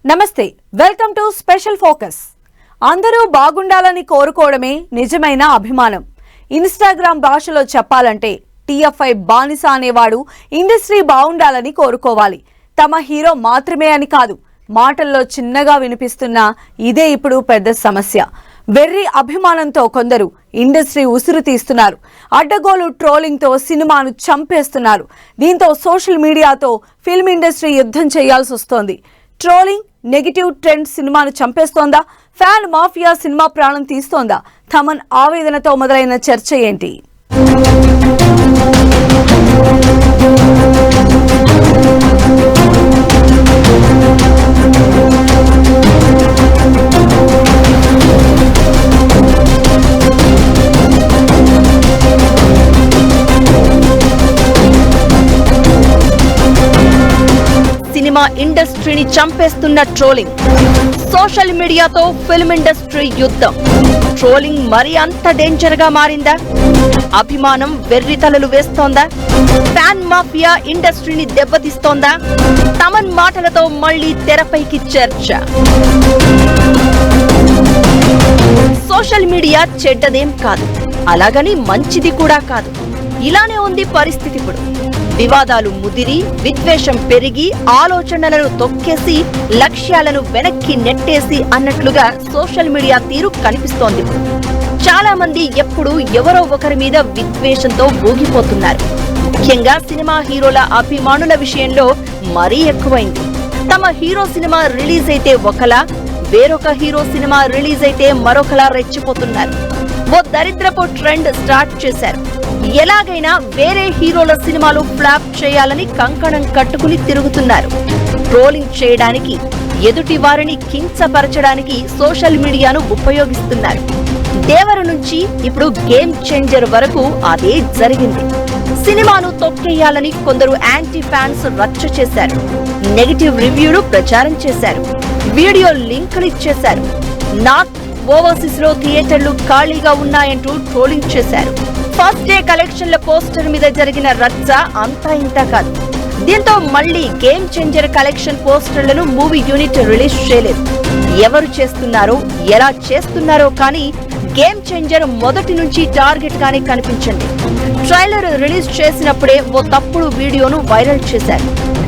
నమస్తే, welcome to special focus. అందరూ బాగుండాలని కోరుకోవడమే నిజమైన అభిమానం. ఇన్‌స్టాగ్రామ్ భాషలో చెప్పాలంటే టీఎఫ్ఐ బానిస అనేవాడు ఇండస్ట్రీ బాగుండాలని కోరుకోవాలి. తమ హీరో మాత్రమే అని కాదు, మాటల్లో చిన్నగా వినిపిస్తున్న ఇదే ఇప్పుడు పెద్ద సమస్య. వెర్రి అభిమానంతో కొందరు ఇండస్ట్రీ ఉసురు తీస్తున్నారు. అడ్డగోలు ట్రోలింగ్తో సినిమాను చంపేస్తున్నారు. దీంతో సోషల్ మీడియాతో ఫిల్మ్ ఇండస్ట్రీ యుద్ధం చేయాల్సి వస్తోంది. ట్రోలింగ్, నెగిటివ్ ట్రెండ్ సినిమాను చంపేస్తోందా? ఫ్యాన్ మాఫియా సినిమా ప్రాణం తీస్తోందా? థమన్ ఆవేదనతో మొదలైన చర్చ ఏంటి? సినిమా ఇండస్ట్రీని చంపేస్తున్న ట్రోలింగ్, సోషల్ మీడియాతో ఫిల్మ్ ఇండస్ట్రీ యుద్ధం. ట్రోలింగ్ మరి అంత డేంజర్ గా మారిందా? అభిమానం వెర్రితలలు వేస్తోందా? ఫ్యాన్ మాఫియా ఇండస్ట్రీని దెబ్బతీస్తోందా? తమన్ మాటలతో మళ్లీ తెరపైకి చర్చ. సోషల్ మీడియా చెడ్డదేం కాదు, అలాగని మంచిది కూడా కాదు. ఇలానే ఉంది పరిస్థితి. ఇప్పుడు వివాదాలు ముదిరి, విద్వేషం పెరిగి, ఆలోచనలను తొక్కేసి, లక్ష్యాలను వెనక్కి నెట్టేసి అన్నట్లుగా సోషల్ మీడియా తీరు కనిపిస్తోంది. చాలా మంది ఎప్పుడు ఎవరో ఒకరి మీద విద్వేషంతో ఊగిపోతున్నారు. ముఖ్యంగా సినిమా హీరోల అభిమానుల విషయంలో మరీ ఎక్కువైంది. తమ హీరో సినిమా రిలీజ్ అయితే ఒకలా, వేరొక హీరో సినిమా రిలీజ్ అయితే మరొకలా రెచ్చిపోతున్నారు. ఓ దరిద్రపు ట్రెండ్ స్టార్ట్ చేశారు. ఎలాగైనా వేరే హీరోల సినిమాలు ఫ్లాప్ చేయాలని కంకణం కట్టుకుని తిరుగుతున్నారు. ట్రోలింగ్ చేయడానికి, ఎదుటి వారిని కించపరచడానికి సోషల్ మీడియాను ఉపయోగిస్తున్నారు. దేవరు నుంచి ఇప్పుడు గేమ్ చేంజర్ వరకు అదే జరిగింది. సినిమాను తొక్కేయాలని కొందరు యాంటీ ఫ్యాన్స్ రచ్చ చేశారు. నెగటివ్ రివ్యూలు ప్రచారం చేశారు. వీడియో లింకులు ఇచ్చేశారు. నార్త్, ఓవర్సీస్ లో థియేటర్లు ఖాళీగా ఉన్నాయంటూ ట్రోలింగ్ చేశారు. ఫస్ట్ డే కలెక్షన్ల పోస్టర్ మీద జరిగిన రచ్చ అంతా ఇంత కాదు. దీంతో మళ్లీ గేమ్ చేంజర్ కలెక్షన్ పోస్టర్లను మూవీ యూనిట్ రిలీజ్ చేయలేదు. ఎవరు చేస్తున్నారో, ఎలా చేస్తున్నారో కానీ గేమ్ చేంజర్ మొదటి నుంచి టార్గెట్ గానే కనిపించింది. ట్రైలర్ రిలీజ్ చేసినప్పుడే ఓ తప్పుడు వీడియోను వైరల్ చేశారు.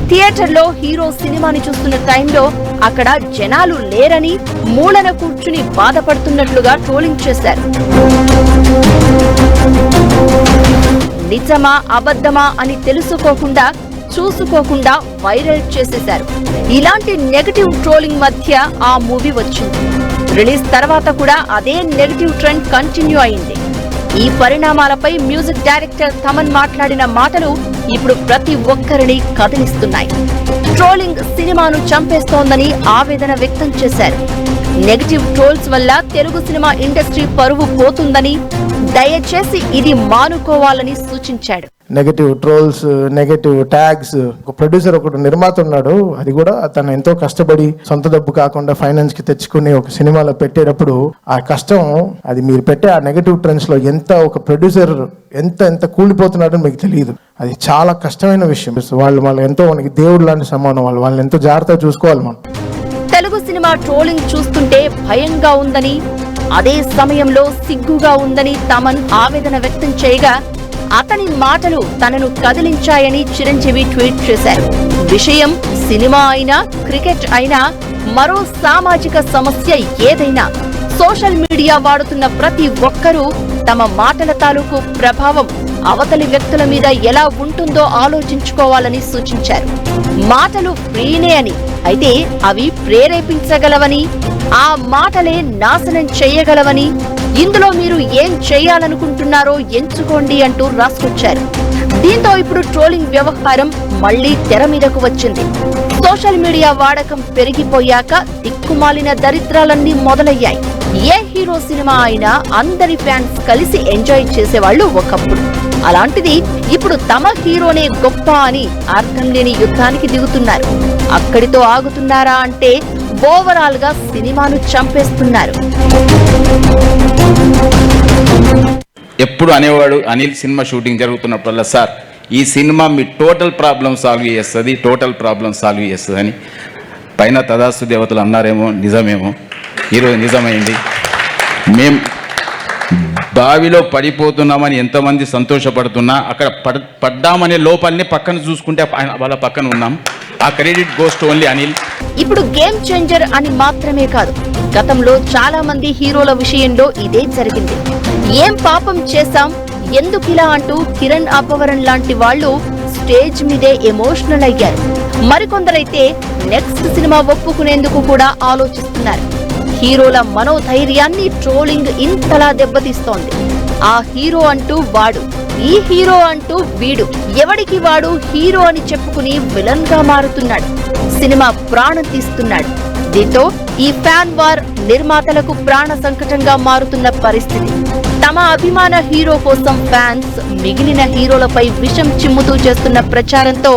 థియేటర్లో హీరో సినిమాని చూస్తున్న టైంలో అక్కడ జనాలు లేరని, మూలన కూర్చుని బాధపడుతున్నట్లుగా ట్రోలింగ్ చేశారు. నిజమా అబద్ధమా అని తెలుసుకోకుండా, చూసుకోకుండా వైరల్ చేసేశారు. ఇలాంటి నెగటివ్ ట్రోలింగ్ మధ్య ఆ మూవీ వచ్చింది. రిలీజ్ తర్వాత కూడా అదే నెగటివ్ ట్రెండ్ కంటిన్యూ అయింది. ఈ పరిణామాలపై మ్యూజిక్ డైరెక్టర్ థమన్ మాట్లాడిన మాటలు ఇప్పుడు ప్రతి ఒక్కరిని కదిలిస్తున్నాయి. ట్రోలింగ్ సినిమాను చంపేస్తోందని ఆవేదన వ్యక్తం చేశారు. నెగటివ్ ట్రోల్స్ వల్ల తెలుగు సినిమా ఇండస్ట్రీ పరువు పోతుందని, దయచేసి ఇది మానుకోవాలని సూచించాడు. నెగటివ్ ట్రోల్స్, నెగటివ్ ట్యాగ్స్, ఒక ప్రొడ్యూసర్, ఒకటి నిర్మాత ఉన్నాడు. అది కూడా తను ఎంతో కష్టపడి సొంత డబ్బు కాకుండా ఫైనాన్స్ కి తెచ్చుకుని ఒక సినిమాలో పెట్టేటప్పుడు ఆ కష్టం, అది మీరు పెట్టే ఆ నెగటివ్ ట్రెండ్స్ లో ఎంత ఒక ప్రొడ్యూసర్ ఎంత కూలిపోతున్నాడో మీకు తెలియదు. అది చాలా కష్టమైన విషయం. వాళ్ళు ఎంతో మనకి దేవుడు లాంటి సమానం. వాళ్ళని ఎంతో జాగ్రత్తగా చూసుకోవాలి మనం. తెలుగు సినిమా ట్రోలింగ్ చూస్తుంటే భయంగా ఉందని, అదే సమయంలో సిగ్గుగా ఉందని తమన్ ఆవేదన వ్యక్తం చేయగా, అతని మాటలు తనను కదిలించాయని చిరంజీవి ట్వీట్ చేశారు. విషయం సినిమా అయినా, క్రికెట్ అయినా, మరో సామాజిక సమస్య ఏదైనా, సోషల్ మీడియా వాడుతున్న ప్రతి ఒక్కరూ తమ మాటల తాలూకు ప్రభావం అవతలి వ్యక్తుల మీద ఎలా ఉంటుందో ఆలోచించుకోవాలని సూచించారు. మాటలు ఫ్రీనే అని, అయితే అవి ప్రేరేపించగలవని, ఆ మాటలే నాశనం చేయగలవని, ఇందులో మీరు ఏం చేయాలనుకుంటున్నారో ఎంచుకోండి అంటూ రాసుకొచ్చారు. దీంతో ఇప్పుడు ట్రోలింగ్ వ్యవహారం మళ్లీ తెర మీదకు వచ్చింది. సోషల్ మీడియా వాడకం పెరిగిపోయాక దిక్కుమాలిన దరిద్రాలన్నీ మొదలయ్యాయి. ఏ హీరో సినిమా అయినా అందరి ఫ్యాన్స్ కలిసి ఎంజాయ్ చేసేవాళ్లు ఒకప్పుడు. అలాంటిది ఇప్పుడు తమ హీరోనే గొప్ప అని అర్థం లేని యుద్ధానికి దిగుతున్నారు. అక్కడితో ఆగుతున్నారా అంటే ఓవరాల్ గా సినిమాను చంపేస్తున్నారు. ఎప్పుడు అనేవాడు అనిల్ సినిమా షూటింగ్ జరుగుతున్నప్పుడల్లా, సార్ ఈ సినిమా మీ టోటల్ ప్రాబ్లం సాల్వ్ చేస్తుంది అని. పైన తదాస్తు దేవతలు అన్నారేమో నిజమేమో, ఈరోజు నిజమైంది. మేం బావిలో పడిపోతున్నామని ఎంతమంది సంతోషపడుతున్నా అక్కడ పడ్డామనే లోపాలని పక్కన చూసుకుంటే వాళ్ళ పక్కన ఉన్నాం. ఆ credit goes to only Anil. ఇప్పుడు గేమ్ చేంజర్ అని మాత్రమే కాదు, గతంలో చాలా మంది హీరోల విషయంలో ఇదే జరిగింది. ఏం పాపం చేశాం, ఎందుకిలా అంటూ కిరణ్ అబ్బవరం లాంటి వాళ్ళు స్టేజ్ మీదే ఎమోషనల్ అయ్యారు. మరికొందరైతే నెక్స్ట్ సినిమా ఒప్పుకునేందుకు కూడా ఆలోచిస్తున్నారు. హీరోల మనోధైర్యాన్ని ట్రోలింగ్ ఇంతలా దెబ్బతీస్తోంది. ఆ హీరో అంటూ వాడు, ఈ హీరో అంటూ వీడు, ఎవడికి వాడు హీరో అని చెప్పుకుని విలన్ గా మారుతున్నాడు. సినిమా ప్రాణం తీస్తున్నాడు. దీంతో ఈ ఫ్యాన్ వార్ నిర్మాతలకు ప్రాణ సంకటంగా మారుతున్న పరిస్థితి. తమ అభిమాన హీరో కోసం ఫ్యాన్స్ మిగిలిన హీరోలపై విషం చిమ్ముతూ చేస్తున్న ప్రచారంతో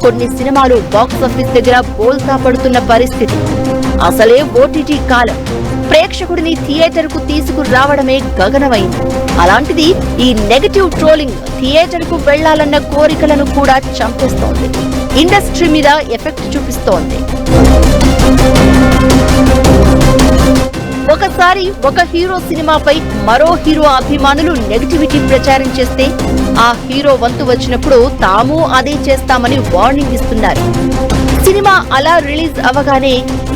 కొన్ని సినిమాలు బాక్సాఫీస్ దగ్గర బోల్తా పడుతున్న పరిస్థితి. అసలే ఓటీటీ కాలం, ప్రేక్షకుడిని థియేటర్ కు తీసుకురావడమే గగనమైంది. అలాంటిది ఈ నెగటివ్ ట్రోలింగ్ థియేటర్ కు వెళ్లాలన్న కోరికలను కూడా చంపేస్తోంది. ఇండస్ట్రీ మీద ఎఫెక్ట్ చూపిస్తోంది. ఒకసారి ఒక హీరో సినిమాపై మరో హీరో అభిమానులు నెగటివిటీ ప్రచారం చేస్తే ఆ హీరో వంతు వచ్చినప్పుడు తాము అదే చేస్తామని వార్నింగ్ ఇస్తున్నారు. సినిమా అలా రిలీజ్ అవగానే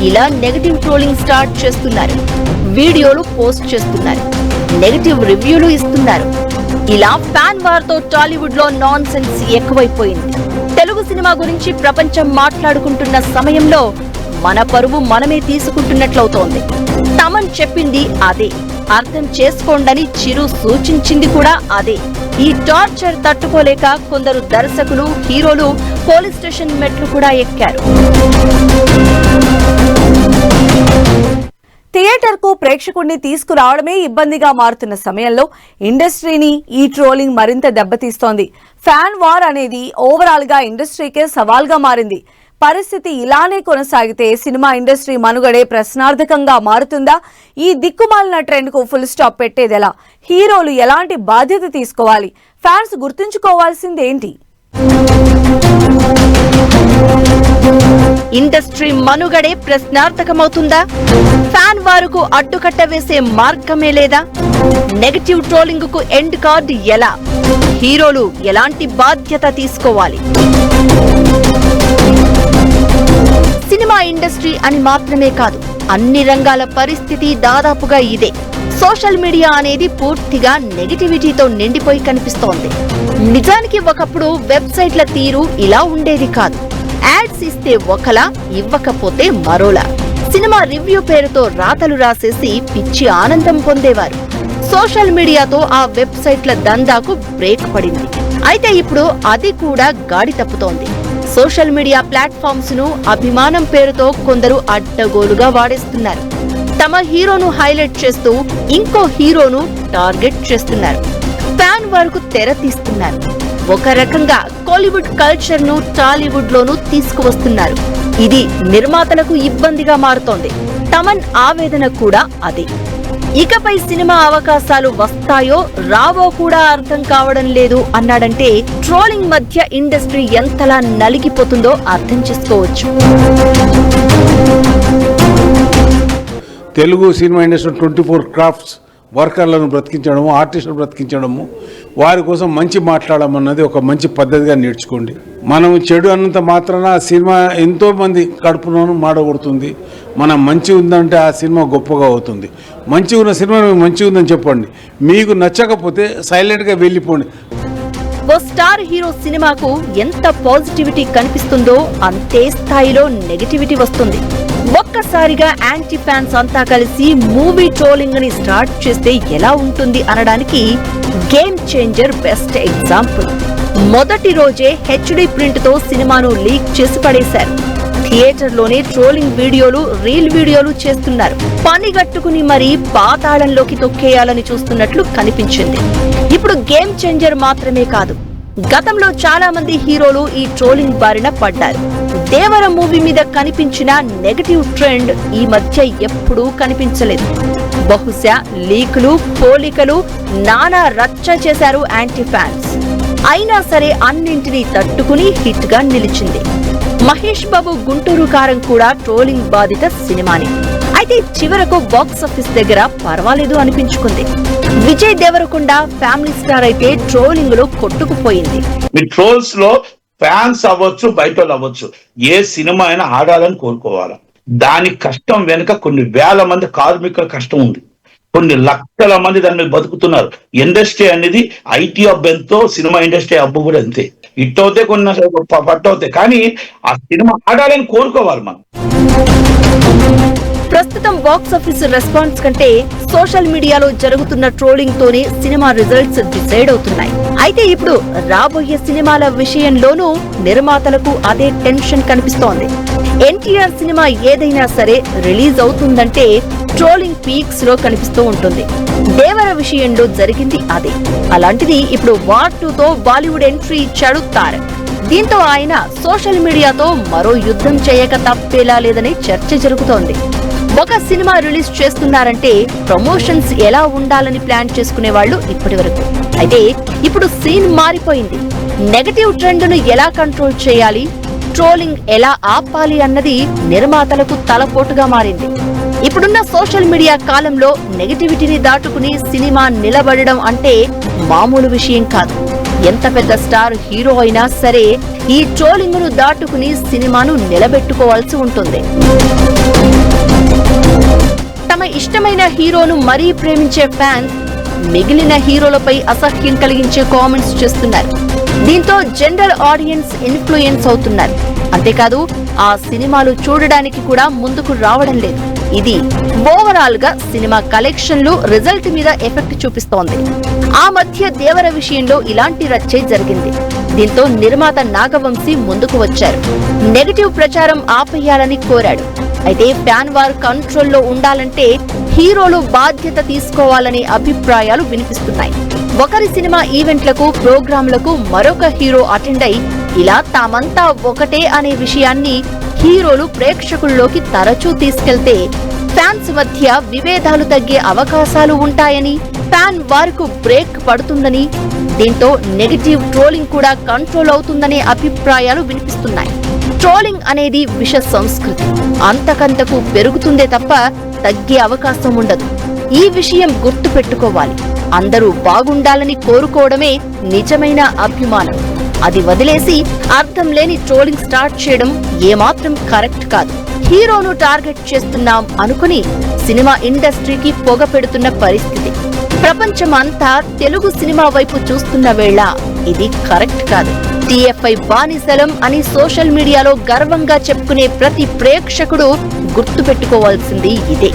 ఇలా నెగటివ్ ట్రోలింగ్ స్టార్ట్ చేస్తున్నారు. వీడియోలు పోస్ట్ చేస్తున్నారు, నెగటివ్ రివ్యూలు ఇస్తున్నారు. ఇలా ఫ్యాన్ వార్ తో టాలీవుడ్ లో నాన్ సెన్స్ ఎక్కువైపోయింది. తెలుగు సినిమా గురించి ప్రపంచం మాట్లాడుకుంటున్న సమయంలో మన పరువు మనమే తీసుకుంటున్నట్లవుతోంది. తమన్ చెప్పింది అదే, అర్థం చేసుకోండని చిరు సూచించింది కూడా అదే. ఈ టార్చర్ తట్టుకోలేక కొందరు దర్శకులు, హీరోలు పోలీస్ స్టేషన్ మెట్లు కూడా ఎక్కారు. థియేటర్ కు ప్రేక్షకుడిని తీసుకురావడమే ఇబ్బందిగా మారుతున్న సమయంలో ఇండస్ట్రీని ఈ ట్రోలింగ్ మరింత దెబ్బతీస్తోంది. ఫ్యాన్ వార్ అనేది ఓవరాల్ గా ఇండస్ట్రీకే సవాల్గా మారింది. పరిస్థితి ఇలానే కొనసాగితే సినిమా ఇండస్ట్రీ మనుగడే ప్రశ్నార్థకంగా మారుతుందా? ఈ దిక్కుమాలిన ట్రెండ్ కు ఫుల్ స్టాప్ పెట్టేదెలా? హీరోలు ఎలాంటి బాధ్యత తీసుకోవాలి? ఫ్యాన్స్ గుర్తుంచుకోవాల్సిందేంటి? ఇండస్ట్రీ మనుగడే ప్రశ్నార్థకమవుతుందా? ఫ్యాన్ వారుకు అడ్డుకట్ట వేసే మార్గమే లేదా? నెగటివ్ ట్రోలింగ్ కు ఎండ్ కార్డ్ ఎలా? హీరోలు ఎలాంటి బాధ్యత తీసుకోవాలి? సినిమా ఇండస్ట్రీ అని మాత్రమే కాదు, అన్ని రంగాల పరిస్థితి దాదాపుగా ఇదే. సోషల్ మీడియా అనేది పూర్తిగా నెగటివిటీతో నిండిపోయి కనిపిస్తోంది. నిజానికి ఒకప్పుడు వెబ్సైట్ల తీరు ఇలా ఉండేది కాదు. యాడ్స్ ఇస్తే ఒకలా, ఇవ్వకపోతే మరోలా. సినిమా రివ్యూ పేరుతో రాతలు రాసేసి పిచ్చి ఆనందం పొందేవారు. సోషల్ మీడియాతో ఆ వెబ్సైట్ల దందాకు బ్రేక్ పడింది. అయితే ఇప్పుడు అది కూడా గాడి తప్పుతోంది. సోషల్ మీడియా ప్లాట్ఫామ్స్ ను అభిమానం పేరుతో కొందరు అడ్డగోలుగా వాడేస్తున్నారు. తమ హీరోను హైలైట్ చేస్తూ ఇంకో హీరోను టార్గెట్ చేస్తున్నారు. ఫ్యాన్ వరకు తెర తీస్తున్నారు. ఒక రకంగా కోలీవుడ్ కల్చర్ ను టాలీవుడ్ లోనూ తీసుకువస్తున్నారు. ఇది నిర్మాతలకు ఇబ్బందిగా మారుతోంది. తమన్ ఆవేదన కూడా అదే. ఇకపై సినిమా అవకాశాలు వస్తాయో రావో కూడా అర్థం కావడం లేదు అన్నాడంటే ట్రోలింగ్ మధ్య ఇండస్ట్రీ ఎంతలా నలిగిపోతుందో అర్థం చేసుకోవచ్చు. తెలుగు సినిమా ఇండస్ట్రీ 24 క్రాఫ్ట్స్ వర్కర్లను బ్రతికించడము, ఆర్టిస్టులు బ్రతికించడము, వారి కోసం మంచి మాట్లాడమన్నది ఒక మంచి పద్ధతిగా నేర్చుకోండి. మనం చెడు అన్నంత మాత్రాన ఆ సినిమా ఎంతోమంది కడుపులోనూ మాడగొడుతుంది. మనం మంచి ఉందంటే ఆ సినిమా గొప్పగా అవుతుంది. మంచిగా ఉన్న సినిమా మంచిగా ఉందని చెప్పండి. మీకు నచ్చకపోతే సైలెంట్గా వెళ్ళిపోండి. ఓ స్టార్ హీరో సినిమాకు ఎంత పాజిటివిటీ కనిపిస్తుందో అంతే స్థాయిలో నెగటివిటీ వస్తుంది. ఒక్కసారిగా యాంటీ ఫ్యాన్స్ అంతా కలిసి మూవీ ట్రోలింగ్ ని స్టార్ట్ చేస్తే ఎలా ఉంటుంది అనడానికి గేమ్ చేంజర్ బెస్ట్ ఎగ్జాంపుల్. మొదటి రోజే హెచ్డి ప్రింట్ తో సినిమాను లీక్ చేసి పడేశారు. థియేటర్ లోనే ట్రోలింగ్ వీడియోలు, రీల్ వీడియోలు చేస్తున్నారు. పనిగట్టుకుని మరీ పాతాళంలోకి తొక్కేయాలని చూస్తున్నట్లు కనిపించింది. ఇప్పుడు గేమ్ చేంజర్ మాత్రమే కాదు, గతంలో చాలా మంది హీరోలు ఈ ట్రోలింగ్ బారిన పడ్డారు. దేవర మూవీ మీద కనిపించిన నెగటివ్ ట్రెండ్ ఈ మధ్య ఎప్పుడూ కనిపించలేదు. బహుశా లీకులు, పోలికలు నానా రచ్చ చేశారు యాంటీ ఫ్యాన్స్. అయినా సరే అన్నింటినీ తట్టుకుని హిట్ గా నిలిచింది. మహేష్ బాబు గుంటూరు కారం కూడా ట్రోలింగ్ బాధిత సినిమానే. అయితే చివరకు బాక్స్ ఆఫీస్ దగ్గర పర్వాలేదు అనిపించుకుంది. విజయ్ దేవరకొండ ఫ్యామిలీ స్టార్ అయితే ట్రోలింగ్ లో కొట్టుకుపోయింది. మీ ట్రోల్స్ లో ఫ్యాన్స్ అవ్వచ్చు, బయట అవ్వచ్చు, ఏ సినిమా అయినా ఆడాలని కోరుకోవాలా. దాని కష్టం వెనుక కొన్ని వేల మంది కార్మికుల కష్టం ఉంది, కొన్ని లక్షల మంది దాని మీద బతుకుతున్నారు. ఇండస్ట్రీ అనేది ఐటీ హబ్ ఎంతో సినిమా ఇండస్ట్రీ హబ్ కూడా అంతే. ఇట్టవుతే కొన్ని పట్టవుతాయి, కానీ ఆ సినిమా ఆడాలని కోరుకోవాలి మనం. ప్రస్తుతం బాక్స్ ఆఫీస్ రెస్పాన్స్ కంటే సోషల్ మీడియాలో జరుగుతున్న ట్రోలింగ్ తోనే సినిమా రిజల్ట్స్ డిసైడ్ అవుతున్నాయి. అయితే ఇప్పుడు రాబోయే సినిమాల విషయంలోనూ నిర్మాతలకు అదే టెన్షన్ కనిపిస్తోంది. ఎన్టీఆర్ సినిమా ఏదైనా సరే రిలీజ్ అవుతుందంటే ట్రోలింగ్ పీక్స్ లో కనిపిస్తూ ఉంటుంది. దేవర విషయంలో జరిగింది అదే. అలాంటిది ఇప్పుడు వార్ 2తో బాలీవుడ్ ఎంట్రీ ఇచ్చాడు తారక్. దీంతో ఆయన సోషల్ మీడియాతో మరో యుద్ధం చేయక తప్పేలా లేదని చర్చ జరుగుతోంది. ఒక సినిమా రిలీజ్ చేస్తున్నారంటే ప్రమోషన్స్ ఎలా ఉండాలని ప్లాన్ చేసుకునే వాళ్ళు ఇప్పటి వరకు. అయితే ఇప్పుడు సీన్ మారిపోయింది. నెగటివ్ ట్రెండ్ ను ఎలా కంట్రోల్ చేయాలి, ట్రోలింగ్ ఎలా ఆపాలి అన్నది నిర్మాతలకు తలపోటుగా మారింది. ఇప్పుడున్న సోషల్ మీడియా కాలంలో నెగటివిటీని దాటుకుని సినిమా నిలబడడం అంటే మామూలు విషయం కాదు. ఎంత పెద్ద స్టార్ హీరో అయినా సరే ఈ ట్రోలింగ్ ను దాటుకుని సినిమాను నిలబెట్టుకోవాల్సి ఉంటుంది. తమ ఇష్టమైన హీరోను మరీ ప్రేమించే ఫ్యాన్స్ మిగిలిన హీరోలపై అసహ్యం కలిగించే కామెంట్స్ చేస్తున్నారు. దీంతో జనరల్ ఆడియన్స్ ఇన్ఫ్లుయెన్స్ అవుతున్నారు. అంతేకాదు ఆ సినిమాలు చూడడానికి కూడా ముందుకు రావడం లేదు. ఇది ఓవరాల్ గా సినిమా కలెక్షన్లు, రిజల్ట్ మీద ఎఫెక్ట్ చూపిస్తోంది. ఆ మధ్య దేవర విషయంలో ఇలాంటి రచ్చే జరిగింది. దీంతో నిర్మాత నాగవంశీ ముందుకు వచ్చారు. నెగటివ్ ప్రచారం ఆపేయాలని కోరాడు. అయితే ఫ్యాన్ వార్ కంట్రోల్లో ఉండాలంటే హీరోలు బాధ్యత తీసుకోవాలనే అభిప్రాయాలు వినిపిస్తున్నాయి. ఒకరి సినిమా ఈవెంట్లకు, ప్రోగ్రాంలకు మరొక హీరో అటెండ్ అయి ఇలా తామంతా ఒకటే అనే విషయాన్ని హీరోలు ప్రేక్షకుల్లోకి తరచూ తీసుకెళ్తే ఫ్యాన్స్ మధ్య విభేదాలు తగ్గే అవకాశాలు ఉంటాయని, ఫ్యాన్ వార్కు బ్రేక్ పడుతుందని, దీంతో నెగటివ్ ట్రోలింగ్ కూడా కంట్రోల్ అవుతుందనే అభిప్రాయాలు వినిపిస్తున్నాయి. ట్రోలింగ్ అనేది విష సంస్కృతి. అంతకంతకు పెరుగుతుందే తప్ప తగ్గే అవకాశం ఉండదు. ఈ విషయం గుర్తు పెట్టుకోవాలి. అందరూ బాగుండాలని కోరుకోవడమే నిజమైన అభిమానం. అది వదిలేసి అర్థం లేని ట్రోలింగ్ స్టార్ట్ చేయడం ఏమాత్రం కరెక్ట్ కాదు. హీరోను టార్గెట్ చేస్తున్నాం అనుకుని సినిమా ఇండస్ట్రీకి పొగ పెడుతున్న పరిస్థితి. ప్రపంచమంతా తెలుగు సినిమా వైపు చూస్తున్న వేళ ఇది కరెక్ట్ కాదు. TFI బానిసలం అని సోషల్ మీడియాలో గర్వంగా చెప్పుకునే ప్రతి ప్రేక్షకుడు గుర్తుపెట్టుకోవాల్సింది ఇదే.